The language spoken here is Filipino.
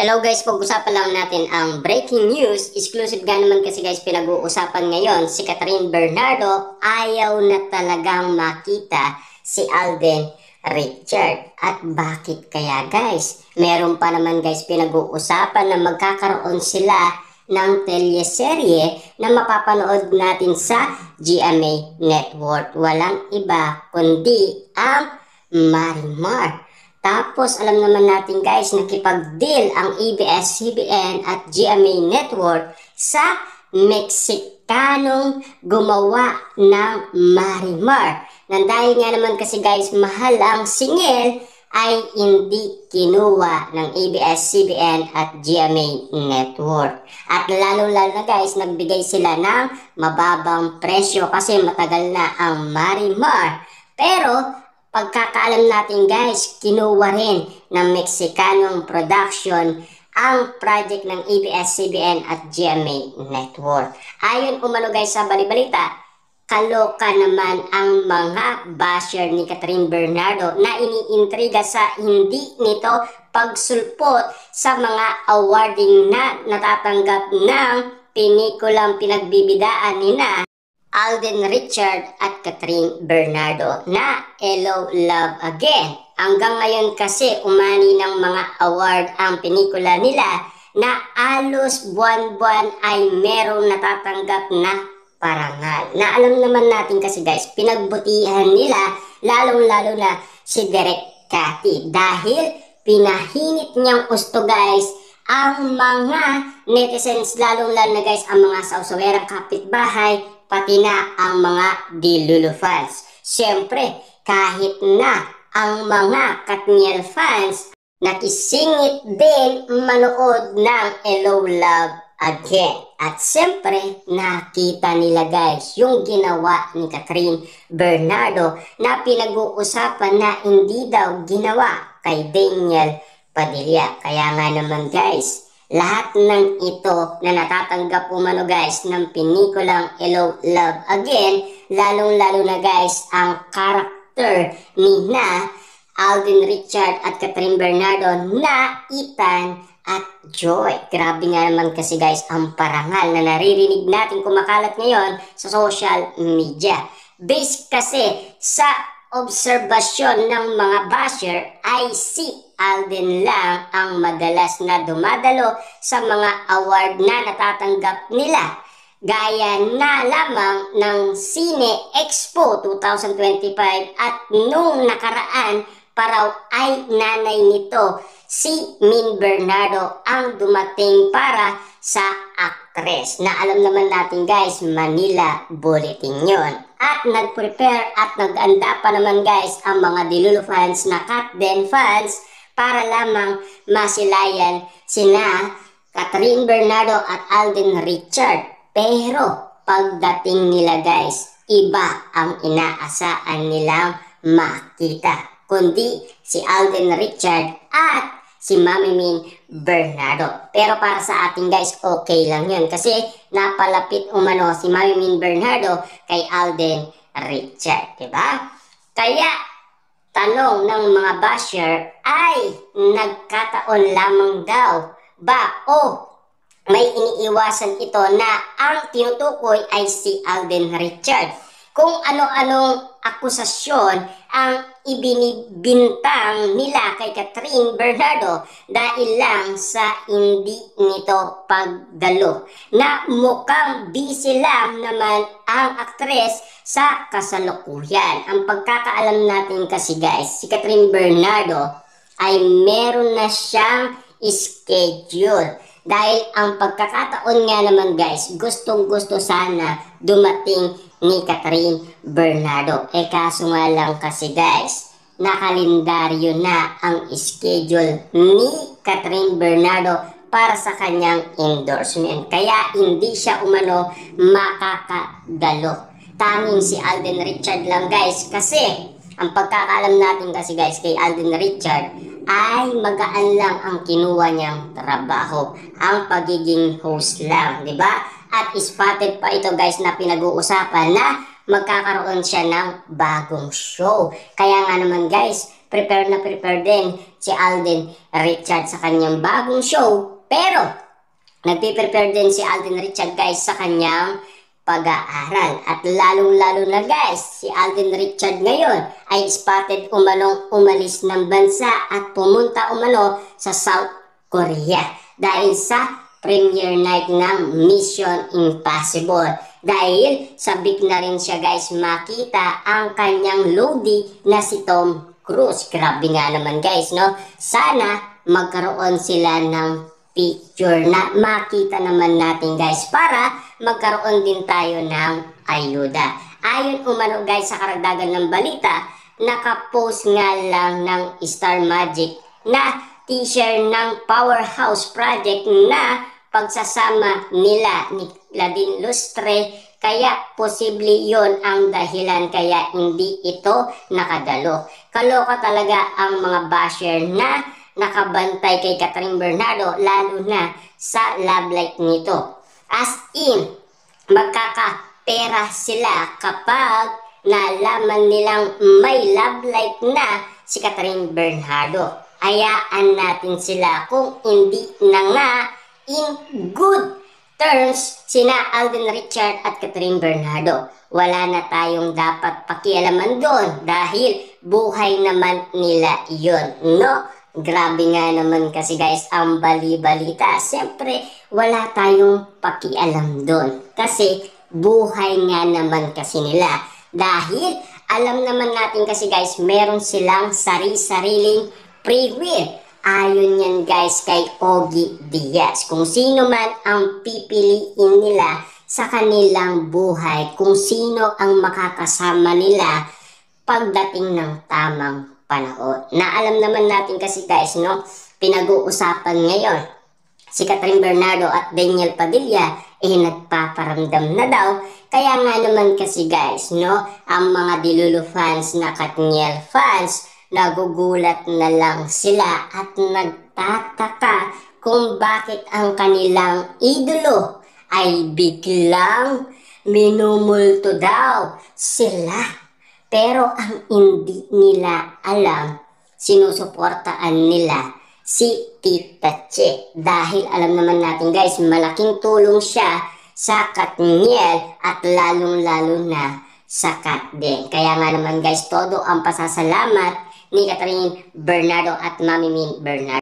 Hello guys, pag-usapan lang natin ang breaking news. Exclusive nga naman kasi guys pinag-uusapan ngayon. Si Catherine Bernardo ayaw na talagang makita si Alden Richard. At bakit kaya guys? Meron pa naman guys pinag-uusapan na magkakaroon sila ng teleserye na mapapanood natin sa GMA Network. Walang iba kundi ang Marimar. Tapos alam naman natin guys, nakipag-deal ang ABS-CBN at GMA Network sa Mexicanong gumawa ng Marimar. Nang dahil nga naman kasi guys, mahal ang singil ay hindi kinuha ng ABS-CBN at GMA Network. At lalo-lalo na guys, nagbigay sila ng mababang presyo kasi matagal na ang Marimar. Pero pagkakaalam natin guys, kinuha rin ng Mexicanong production ang project ng ABS-CBN at GMA Network. Ayon umano guys sa balibalita, kaloka naman ang mga basher ni Catherine Bernardo na iniintriga sa hindi nito pagsulpot sa mga awarding na natatanggap ng pinikulang pinagbibidaan nina Alden Richard at Catherine Bernardo na Hello Love Again. Hanggang ngayon kasi umani ng mga award ang pelikula nila na alos buwan-buwan ay merong natatanggap na parangal. Na alam naman natin kasi guys, pinagbutihan nila lalong-lalo na si Direk Cathy dahil pinahinit niyang gusto guys ang mga netizens, lalong-lalo na guys ang mga sausawerang kapitbahay pati na ang mga Dilulu fans. Siyempre, kahit na ang mga Katniel fans nakisingit din manood ng Hello Love Again. At siyempre, nakita nila guys yung ginawa ni Catherine Bernardo na pinag-uusapan na hindi daw ginawa kay Daniel Padilla. Kaya nga naman guys, lahat ng ito na natatanggap umano guys ng pinikulang Hello Love Again, lalong-lalo na guys ang karakter ni na Alden Richard at Catherine Bernardo na Ethan at Joy. Grabe nga naman kasi guys ang parangal na naririnig natin kumakalat ngayon sa social media. Based kasi sa obserbasyon ng mga basher ay si Alden lang ang madalas na dumadalo sa mga award na natatanggap nila. Gaya na lamang ng Cine Expo 2025 at nung nakaraan paraw ay nanay nito si Min Bernardo ang dumating para sa actress. Na alam naman natin guys, Manila Bulletin yon. At nag-prepare at nag-anda pa naman guys ang mga Dilulu fans na Katden fans para lamang masilayan sina Catherine Bernardo at Alden Richard. Pero pagdating nila guys, iba ang inaasahan nilang makita, kundi si Alden Richard at si Mami Min Bernardo. Pero para sa atin guys, okay lang yun kasi napalapit umano si Mami Min Bernardo kay Alden Richard, diba? Kaya tanong ng mga basher ay nagkataon lamang daw ba o may iniiwasan ito na ang tinutukoy ay si Alden Richard. Kung ano-anong akusasyon ang ibinibintang nila kay Catherine Bernardo dahil lang sa hindi nito pagdalo. Na mukhang busy lang naman ang aktres sa kasalukuyan. Ang pagkakaalam natin kasi guys, si Catherine Bernardo ay meron na siyang schedule. Dahil ang pagkakataon nga naman guys, gustong-gusto sana dumating ni Catherine Bernardo. Kaso nga lang kasi guys, nakalendaryo na ang schedule ni Catherine Bernardo para sa kanyang endorsement. Kaya hindi siya umano makakadalo. Tanging si Alden Richard lang guys kasi ang pagkakaalam natin kasi guys kay Alden Richard ay magaan lang ang kinuha niyang trabaho, ang pagiging host lang, di ba? At spotted pa ito guys na pinag-uusapan na magkakaroon siya ng bagong show. Kaya nga naman guys, prepare na prepare din si Alden Richard sa kanyang bagong show. Pero, nagpiprepare din si Alden Richard guys sa kanyang pag-aaral. At lalong-lalo na guys, si Alden Richard ngayon ay spotted umanong umalis ng bansa at pumunta umano sa South Korea dahil sa premiere night ng Mission Impossible. Dahil sabik na rin siya guys makita ang kanyang lodi na si Tom Cruise. Grabe nga naman guys, no? Sana magkaroon sila ng picture na makita naman natin guys para magkaroon din tayo ng ayuda. Ayon umano guys sa karagdagan ng balita, nakapost nga lang ng Star Magic na t-shirt ng Powerhouse Project na pagsasama nila ni Claudine Lustre, kaya posible yon ang dahilan kaya hindi ito nakadalo. Kaloka talaga ang mga basher na nakabantay kay Catherine Bernardo, lalo na sa love life nito. As in, magkakapera sila kapag nalaman nilang may love life na si Catherine Bernardo. Hayaan natin sila kung hindi na nga in good terms sina Alden Richard at Catherine Bernardo. Wala na tayong dapat pakialaman doon dahil buhay naman nila yun, no? Grabe nga naman kasi guys ang bali-balita. Siyempre, wala tayong pakialam doon kasi buhay nga naman kasi nila. Dahil alam naman natin kasi guys, meron silang sari-sariling free will. Ayon yan guys kay Ogie Diaz. Kung sino man ang pipiliin nila sa kanilang buhay, kung sino ang makakasama nila pagdating ng tamang panahon. Na alam naman natin kasi guys, no, pinag-uusapan ngayon si Catherine Bernardo at Daniel Padilla nagpaparamdam na daw. Kaya nga naman kasi guys, no, ang mga Dilulu fans na Katniel fans, nagugulat na lang sila at nagtataka kung bakit ang kanilang idolo ay biglang minumulto daw sila. Pero ang hindi nila alam, sinusuportaan nila si Tita Che. Dahil alam naman natin guys, malaking tulong siya sa Katniel at lalong-lalo na sa Katden. Kaya nga naman guys, todo ang pasasalamat ni Catherine Bernardo at Mami Min Bernardo.